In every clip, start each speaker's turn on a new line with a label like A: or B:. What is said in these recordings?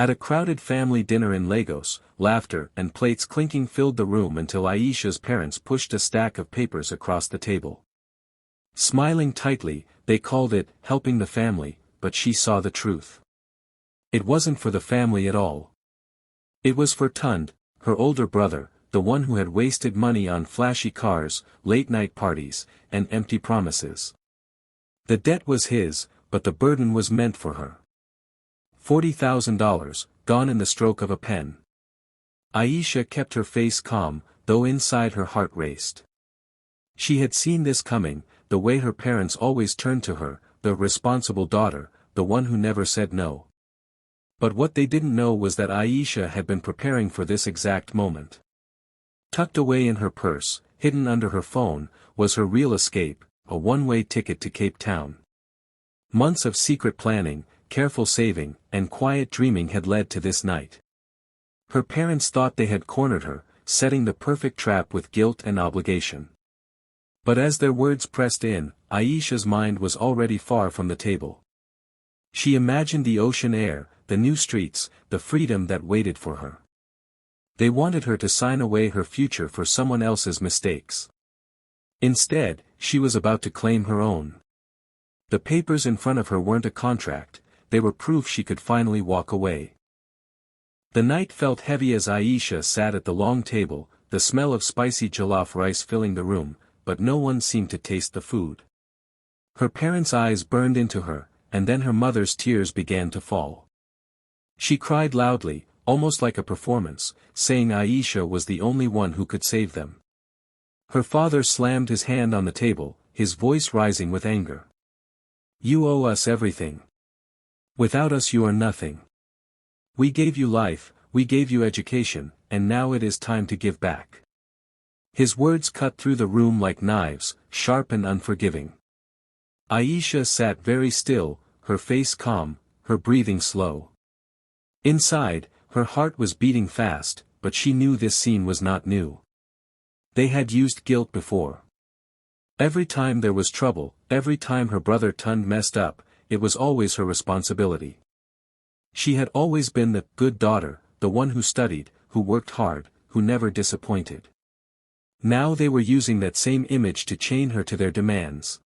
A: At a crowded family dinner in Lagos, laughter and plates clinking filled the room until Aisha's parents pushed a stack of papers across the table. Smiling tightly, they called it helping the family, but she saw the truth. It wasn't for the family at all. It was for Tund, her older brother, the one who had wasted money on flashy cars, late-night parties, and empty promises. The debt was his, but the burden was meant for her. $40,000, gone in the stroke of a pen. Aisha kept her face calm, though inside her heart raced. She had seen this coming, the way her parents always turned to her, the responsible daughter, the one who never said no. But what they didn't know was that Aisha had been preparing for this exact moment. Tucked away in her purse, hidden under her phone, was her real escape, a one-way ticket to Cape Town. Months of secret planning, careful saving, and quiet dreaming had led to this night. Her parents thought they had cornered her, setting the perfect trap with guilt and obligation. But as their words pressed in, Aisha's mind was already far from the table. She imagined the ocean air, the new streets, the freedom that waited for her. They wanted her to sign away her future for someone else's mistakes. Instead, she was about to claim her own. The papers in front of her weren't a contract, they were proof she could finally walk away. The night felt heavy as Aisha sat at the long table, the smell of spicy jollof rice filling the room, but no one seemed to taste the food. Her parents' eyes burned into her, and then her mother's tears began to fall. She cried loudly, almost like a performance, saying Aisha was the only one who could save them. Her father slammed his hand on the table, his voice rising with anger. "You owe us everything. Without us you are nothing. We gave you life, we gave you education, and now it is time to give back." His words cut through the room like knives, sharp and unforgiving. Aisha sat very still, her face calm, her breathing slow. Inside, her heart was beating fast, but she knew this scene was not new. They had used guilt before. Every time there was trouble, every time her brother Tund messed up, it was always her responsibility. She had always been the good daughter, the one who studied, who worked hard, who never disappointed. Now they were using that same image to chain her to their demands.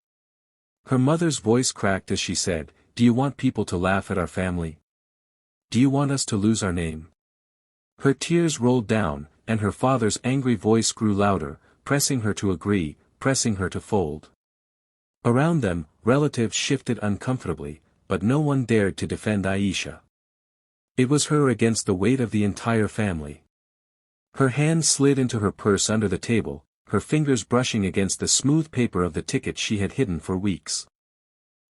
A: Her mother's voice cracked as she said, "Do you want people to laugh at our family? Do you want us to lose our name?" Her tears rolled down, and her father's angry voice grew louder, pressing her to agree, pressing her to fold. Around them, relatives shifted uncomfortably, but no one dared to defend Aisha. It was her against the weight of the entire family. Her hand slid into her purse under the table, her fingers brushing against the smooth paper of the ticket she had hidden for weeks.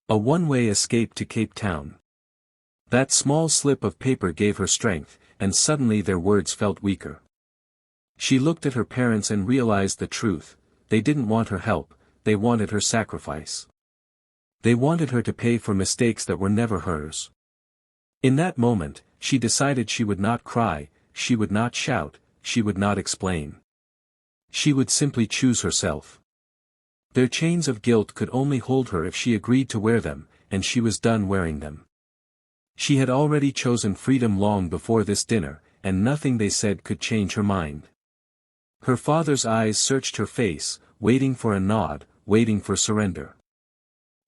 A: A one-way escape to Cape Town. That small slip of paper gave her strength, and suddenly their words felt weaker. She looked at her parents and realized the truth: they didn't want her help, they wanted her sacrifice. They wanted her to pay for mistakes that were never hers. In that moment, she decided she would not cry, she would not shout, she would not explain. She would simply choose herself. Their chains of guilt could only hold her if she agreed to wear them, and she was done wearing them. She had already chosen freedom long before this dinner, and nothing they said could change her mind. Her father's eyes searched her face, waiting for a nod, waiting for surrender.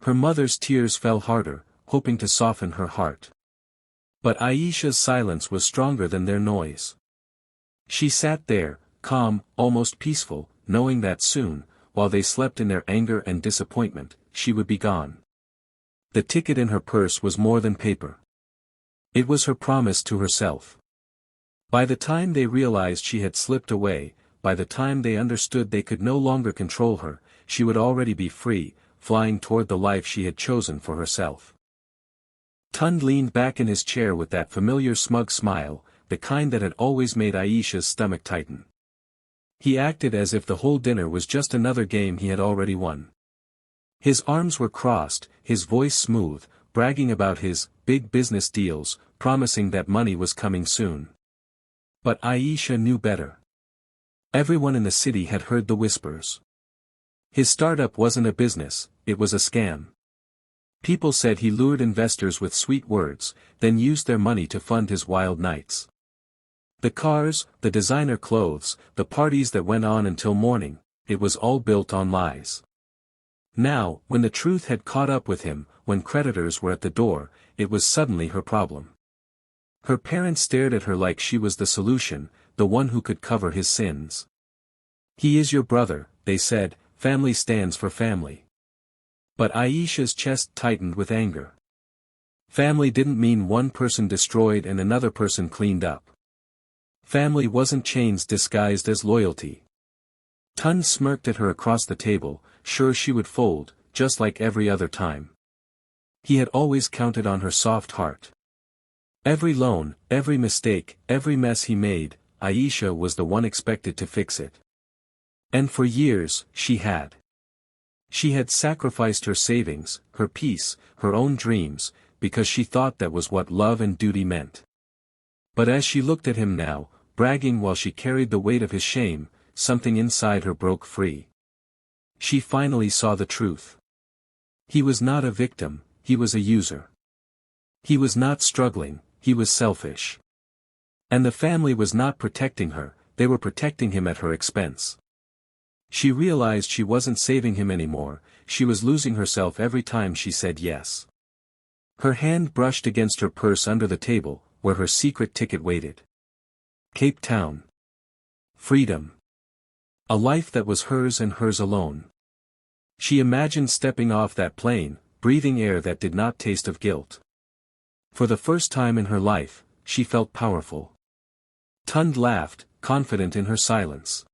A: Her mother's tears fell harder, hoping to soften her heart. But Aisha's silence was stronger than their noise. She sat there, calm, almost peaceful, knowing that soon, while they slept in their anger and disappointment, she would be gone. The ticket in her purse was more than paper. It was her promise to herself. By the time they realized she had slipped away, by the time they understood they could no longer control her, she would already be free, flying toward the life she had chosen for herself. Tund leaned back in his chair with that familiar smug smile, the kind that had always made Aisha's stomach tighten. He acted as if the whole dinner was just another game he had already won. His arms were crossed, his voice smooth, bragging about his big business deals, promising that money was coming soon. But Aisha knew better. Everyone in the city had heard the whispers. His startup wasn't a business, it was a scam. People said he lured investors with sweet words, then used their money to fund his wild nights. The cars, the designer clothes, the parties that went on until morning, it was all built on lies. Now, when the truth had caught up with him, when creditors were at the door, it was suddenly her problem. Her parents stared at her like she was the solution, the one who could cover his sins. "He is your brother," they said, "family stands for family." But Aisha's chest tightened with anger. Family didn't mean one person destroyed and another person cleaned up. Family wasn't chains disguised as loyalty. Tun smirked at her across the table, sure she would fold, just like every other time. He had always counted on her soft heart. Every loan, every mistake, every mess he made, Aisha was the one expected to fix it. And for years, she had. She had sacrificed her savings, her peace, her own dreams, because she thought that was what love and duty meant. But as she looked at him now, bragging while she carried the weight of his shame, something inside her broke free. She finally saw the truth. He was not a victim, he was a user. He was not struggling, he was selfish. And the family was not protecting her, they were protecting him at her expense. She realized she wasn't saving him anymore, she was losing herself every time she said yes. Her hand brushed against her purse under the table, where her secret ticket waited. Cape Town. Freedom. A life that was hers and hers alone. She imagined stepping off that plane, breathing air that did not taste of guilt. For the first time in her life, she felt powerful. Tund laughed, confident in her silence.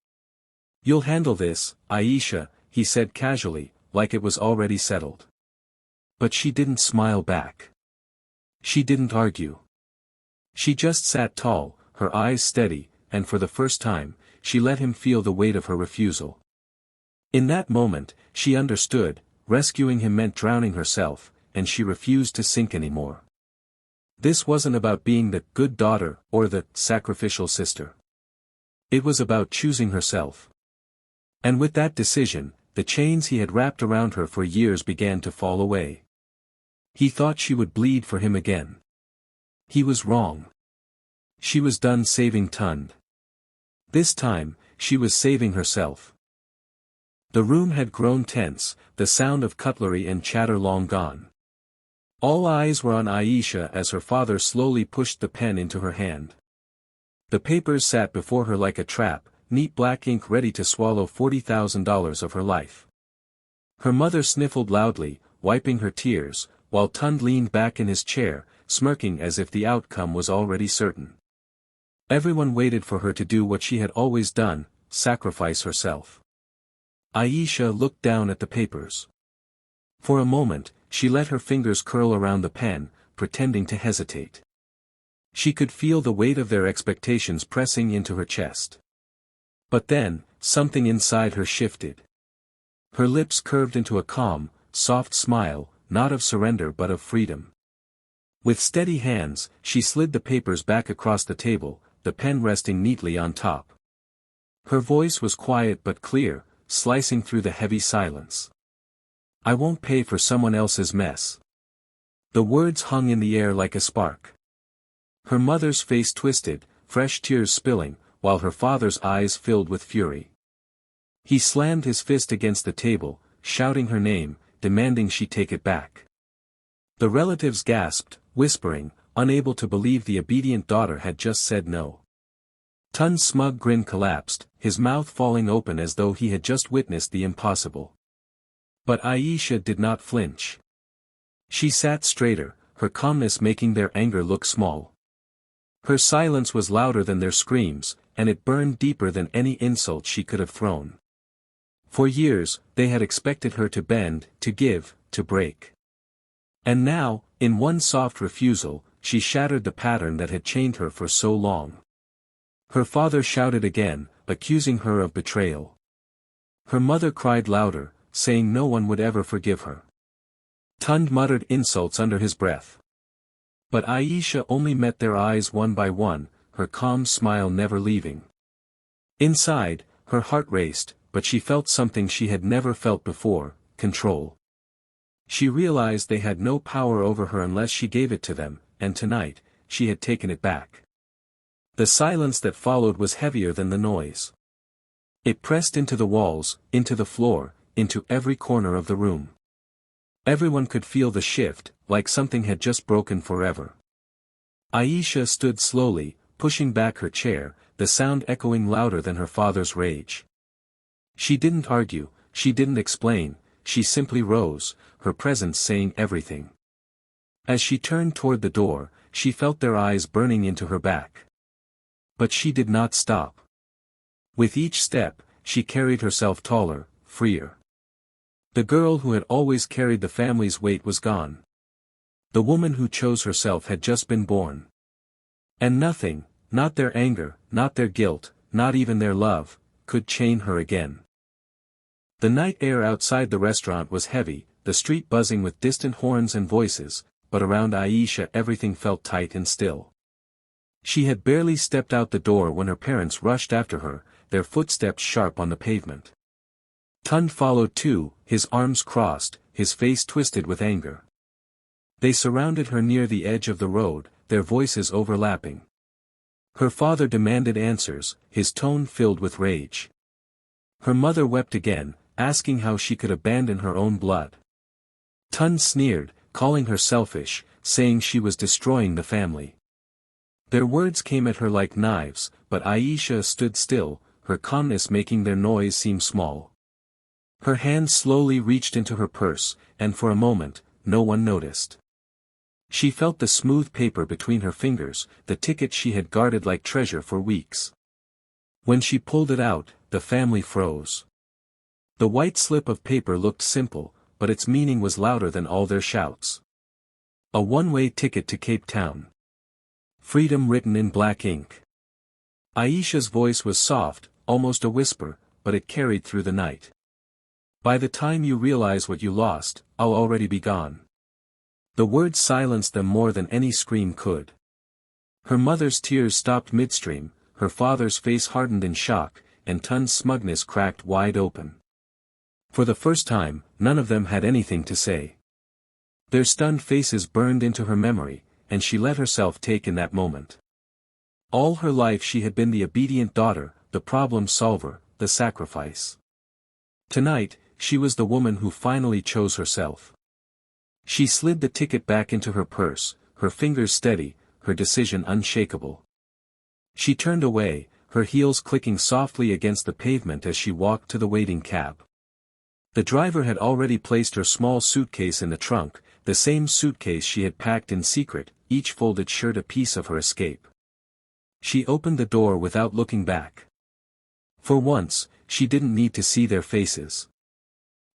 A: "You'll handle this, Aisha," he said casually, like it was already settled. But she didn't smile back. She didn't argue. She just sat tall, her eyes steady, and for the first time, she let him feel the weight of her refusal. In that moment, she understood, rescuing him meant drowning herself, and she refused to sink anymore. This wasn't about being the good daughter or the sacrificial sister. It was about choosing herself. And with that decision, the chains he had wrapped around her for years began to fall away. He thought she would bleed for him again. He was wrong. She was done saving Tund. This time, she was saving herself. The room had grown tense, the sound of cutlery and chatter long gone. All eyes were on Aisha as her father slowly pushed the pen into her hand. The papers sat before her like a trap, neat black ink ready to swallow $40,000 of her life. Her mother sniffled loudly, wiping her tears, while Tund leaned back in his chair, smirking as if the outcome was already certain. Everyone waited for her to do what she had always done, sacrifice herself. Aisha looked down at the papers. For a moment, she let her fingers curl around the pen, pretending to hesitate. She could feel the weight of their expectations pressing into her chest. But then, something inside her shifted. Her lips curved into a calm, soft smile, not of surrender but of freedom. With steady hands, she slid the papers back across the table, the pen resting neatly on top. Her voice was quiet but clear, slicing through the heavy silence. "I won't pay for someone else's mess." The words hung in the air like a spark. Her mother's face twisted, fresh tears spilling, while her father's eyes filled with fury. He slammed his fist against the table, shouting her name, demanding she take it back. The relatives gasped, whispering, unable to believe the obedient daughter had just said no. Tun's smug grin collapsed, his mouth falling open as though he had just witnessed the impossible. But Aisha did not flinch. She sat straighter, her calmness making their anger look small. Her silence was louder than their screams, and it burned deeper than any insult she could have thrown. For years, they had expected her to bend, to give, to break. And now, in one soft refusal, she shattered the pattern that had chained her for so long. Her father shouted again, accusing her of betrayal. Her mother cried louder, saying no one would ever forgive her. Tund muttered insults under his breath. But Aisha only met their eyes one by one, her calm smile never leaving. Inside, her heart raced, but she felt something she had never felt before, control. She realized they had no power over her unless she gave it to them, and tonight, she had taken it back. The silence that followed was heavier than the noise. It pressed into the walls, into the floor, into every corner of the room. Everyone could feel the shift, like something had just broken forever. Aisha stood slowly, pushing back her chair, the sound echoing louder than her father's rage. She didn't argue, she didn't explain, she simply rose, her presence saying everything. As she turned toward the door, she felt their eyes burning into her back. But she did not stop. With each step, she carried herself taller, freer. The girl who had always carried the family's weight was gone. The woman who chose herself had just been born. And nothing, not their anger, not their guilt, not even their love, could chain her again. The night air outside the restaurant was heavy, the street buzzing with distant horns and voices, but around Aisha everything felt tight and still. She had barely stepped out the door when her parents rushed after her, their footsteps sharp on the pavement. Tun followed too, his arms crossed, his face twisted with anger. They surrounded her near the edge of the road, their voices overlapping. Her father demanded answers, his tone filled with rage. Her mother wept again, asking how she could abandon her own blood. Tun sneered, calling her selfish, saying she was destroying the family. Their words came at her like knives, but Aisha stood still, her calmness making their noise seem small. Her hand slowly reached into her purse, and for a moment, no one noticed. She felt the smooth paper between her fingers, the ticket she had guarded like treasure for weeks. When she pulled it out, the family froze. The white slip of paper looked simple, but its meaning was louder than all their shouts. A one-way ticket to Cape Town. Freedom written in black ink. Aisha's voice was soft, almost a whisper, but it carried through the night. By the time you realize what you lost, I'll already be gone. The words silenced them more than any scream could. Her mother's tears stopped midstream, her father's face hardened in shock, and Tun's smugness cracked wide open. For the first time, none of them had anything to say. Their stunned faces burned into her memory, and she let herself take in that moment. All her life she had been the obedient daughter, the problem solver, the sacrifice. Tonight, she was the woman who finally chose herself. She slid the ticket back into her purse, her fingers steady, her decision unshakable. She turned away, her heels clicking softly against the pavement as she walked to the waiting cab. The driver had already placed her small suitcase in the trunk, the same suitcase she had packed in secret, each folded shirt a piece of her escape. She opened the door without looking back. For once, she didn't need to see their faces.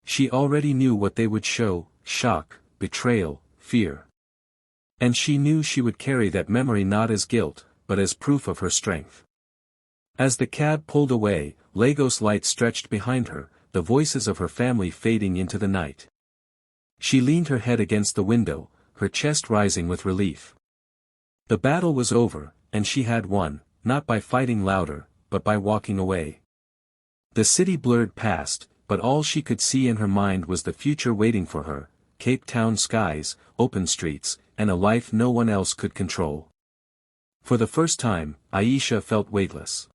A: She already knew what they would show: shock, betrayal, fear. And she knew she would carry that memory not as guilt, but as proof of her strength. As the cab pulled away, Lagos lights stretched behind her, the voices of her family fading into the night. She leaned her head against the window, her chest rising with relief. The battle was over, and she had won, not by fighting louder, but by walking away. The city blurred past, but all she could see in her mind was the future waiting for her: Cape Town skies, open streets, and a life no one else could control. For the first time, Aisha felt weightless.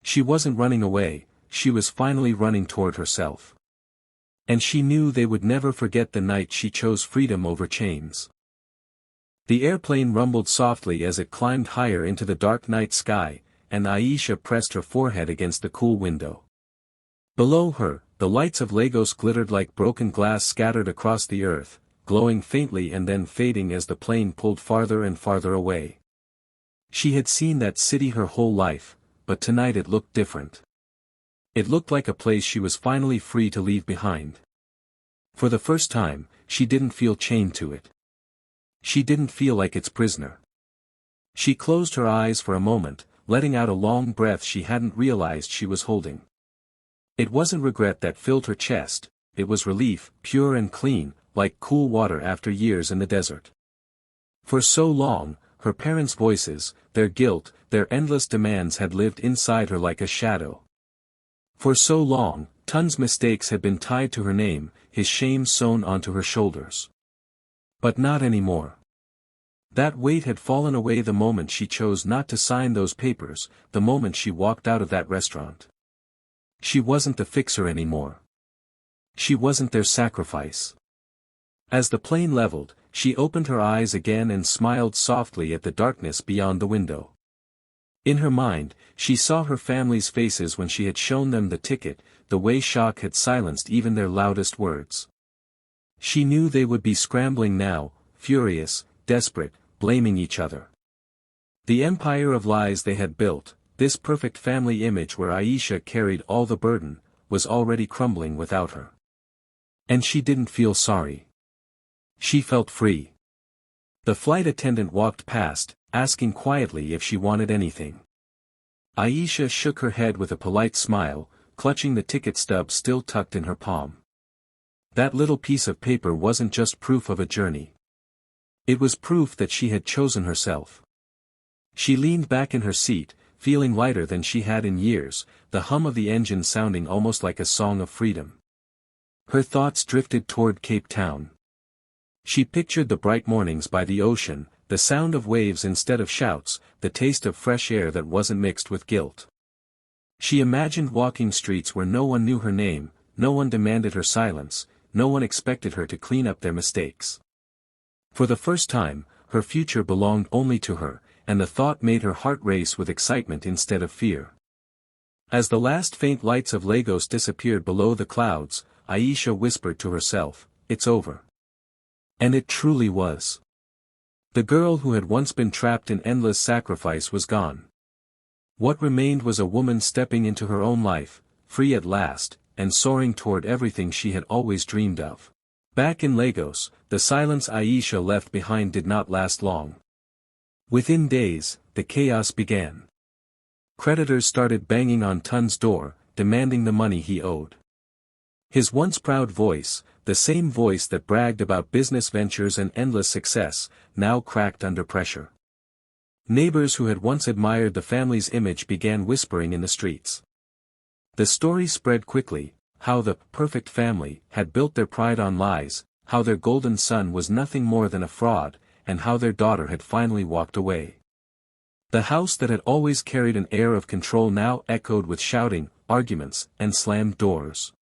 A: She wasn't running away, she was finally running toward herself. And she knew they would never forget the night she chose freedom over chains. The airplane rumbled softly as it climbed higher into the dark night sky, and Aisha pressed her forehead against the cool window. Below her, the lights of Lagos glittered like broken glass scattered across the earth, glowing faintly and then fading as the plane pulled farther and farther away. She had seen that city her whole life, but tonight it looked different. It looked like a place she was finally free to leave behind. For the first time, she didn't feel chained to it. She didn't feel like its prisoner. She closed her eyes for a moment, letting out a long breath she hadn't realized she was holding. It wasn't regret that filled her chest, it was relief, pure and clean, like cool water after years in the desert. For so long, her parents' voices, their guilt, their endless demands had lived inside her like a shadow. For so long, Tun's mistakes had been tied to her name, his shame sewn onto her shoulders. But not anymore. That weight had fallen away the moment she chose not to sign those papers, the moment she walked out of that restaurant. She wasn't the fixer anymore. She wasn't their sacrifice. As the plane leveled, she opened her eyes again and smiled softly at the darkness beyond the window. In her mind, she saw her family's faces when she had shown them the ticket, the way shock had silenced even their loudest words. She knew they would be scrambling now, furious, desperate, blaming each other. The empire of lies they had built, this perfect family image where Aisha carried all the burden, was already crumbling without her. And she didn't feel sorry. She felt free. The flight attendant walked past, asking quietly if she wanted anything. Aisha shook her head with a polite smile, clutching the ticket stub still tucked in her palm. That little piece of paper wasn't just proof of a journey. It was proof that she had chosen herself. She leaned back in her seat, feeling lighter than she had in years, the hum of the engine sounding almost like a song of freedom. Her thoughts drifted toward Cape Town. She pictured the bright mornings by the ocean, the sound of waves instead of shouts, the taste of fresh air that wasn't mixed with guilt. She imagined walking streets where no one knew her name, no one demanded her silence, no one expected her to clean up their mistakes. For the first time, her future belonged only to her, and the thought made her heart race with excitement instead of fear. As the last faint lights of Lagos disappeared below the clouds, Aisha whispered to herself, "It's over." And it truly was. The girl who had once been trapped in endless sacrifice was gone. What remained was a woman stepping into her own life, free at last, and soaring toward everything she had always dreamed of. Back in Lagos, the silence Aisha left behind did not last long. Within days, the chaos began. Creditors started banging on Tun's door, demanding the money he owed. His once proud voice, the same voice that bragged about business ventures and endless success, now cracked under pressure. Neighbors who had once admired the family's image began whispering in the streets. The story spread quickly, how the perfect family had built their pride on lies, how their golden son was nothing more than a fraud, and how their daughter had finally walked away. The house that had always carried an air of control now echoed with shouting, arguments, and slammed doors.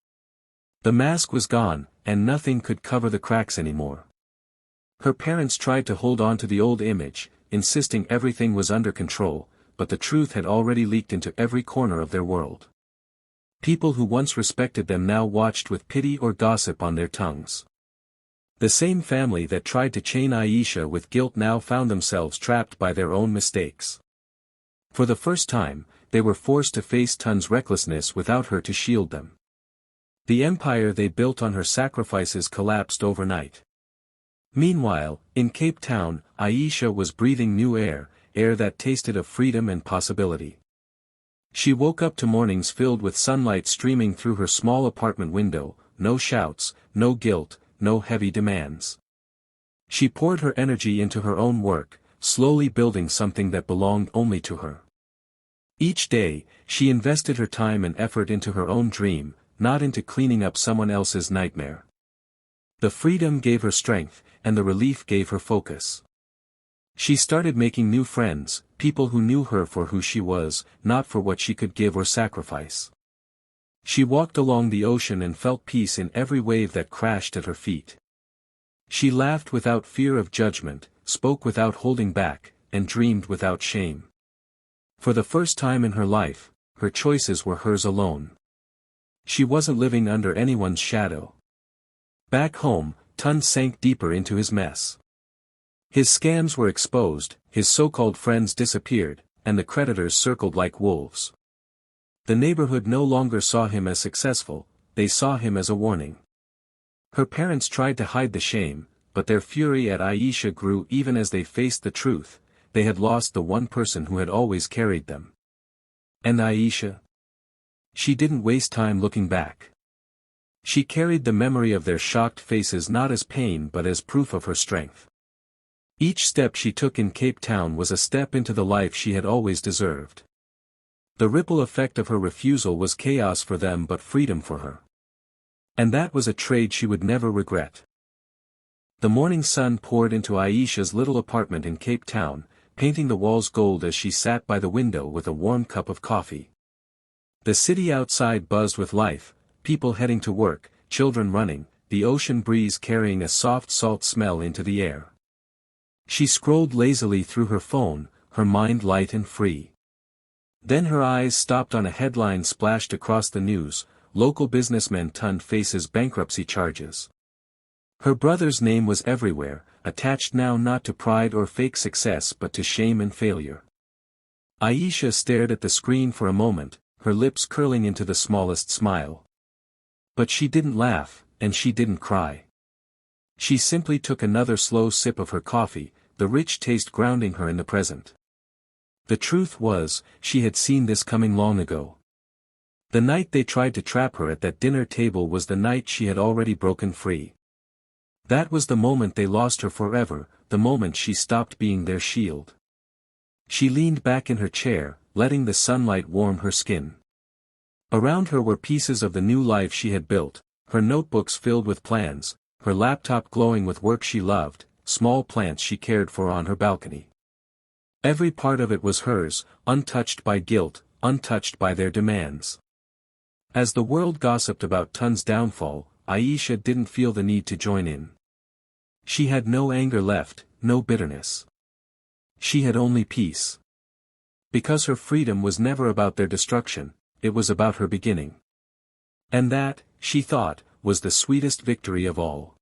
A: The mask was gone, and nothing could cover the cracks anymore. Her parents tried to hold on to the old image, insisting everything was under control, but the truth had already leaked into every corner of their world. People who once respected them now watched with pity or gossip on their tongues. The same family that tried to chain Aisha with guilt now found themselves trapped by their own mistakes. For the first time, they were forced to face Tun's recklessness without her to shield them. The empire they built on her sacrifices collapsed overnight. Meanwhile, in Cape Town, Aisha was breathing new air, air that tasted of freedom and possibility. She woke up to mornings filled with sunlight streaming through her small apartment window, no shouts, no guilt, no heavy demands. She poured her energy into her own work, slowly building something that belonged only to her. Each day, she invested her time and effort into her own dream, not into cleaning up someone else's nightmare. The freedom gave her strength, and the relief gave her focus. She started making new friends, people who knew her for who she was, not for what she could give or sacrifice. She walked along the ocean and felt peace in every wave that crashed at her feet. She laughed without fear of judgment, spoke without holding back, and dreamed without shame. For the first time in her life, her choices were hers alone. She wasn't living under anyone's shadow. Back home, Tun sank deeper into his mess. His scams were exposed, his so-called friends disappeared, and the creditors circled like wolves. The neighborhood no longer saw him as successful, they saw him as a warning. Her parents tried to hide the shame, but their fury at Aisha grew even as they faced the truth. They had lost the one person who had always carried them. And Aisha? She didn't waste time looking back. She carried the memory of their shocked faces not as pain but as proof of her strength. Each step she took in Cape Town was a step into the life she had always deserved. The ripple effect of her refusal was chaos for them but freedom for her. And that was a trade she would never regret. The morning sun poured into Aisha's little apartment in Cape Town, painting the walls gold as she sat by the window with a warm cup of coffee. The city outside buzzed with life, people heading to work, children running, the ocean breeze carrying a soft salt smell into the air. She scrolled lazily through her phone, her mind light and free. Then her eyes stopped on a headline splashed across the news: local businessman Tun faces bankruptcy charges. Her brother's name was everywhere, attached now not to pride or fake success but to shame and failure. Aisha stared at the screen for a moment, her lips curling into the smallest smile. But she didn't laugh, and she didn't cry. She simply took another slow sip of her coffee, the rich taste grounding her in the present. The truth was, she had seen this coming long ago. The night they tried to trap her at that dinner table was the night she had already broken free. That was the moment they lost her forever, the moment she stopped being their shield. She leaned back in her chair, letting the sunlight warm her skin. Around her were pieces of the new life she had built, her notebooks filled with plans, her laptop glowing with work she loved, small plants she cared for on her balcony. Every part of it was hers, untouched by guilt, untouched by their demands. As the world gossiped about Tun's downfall, Aisha didn't feel the need to join in. She had no anger left, no bitterness. She had only peace. Because her freedom was never about their destruction, it was about her beginning. And that, she thought, was the sweetest victory of all.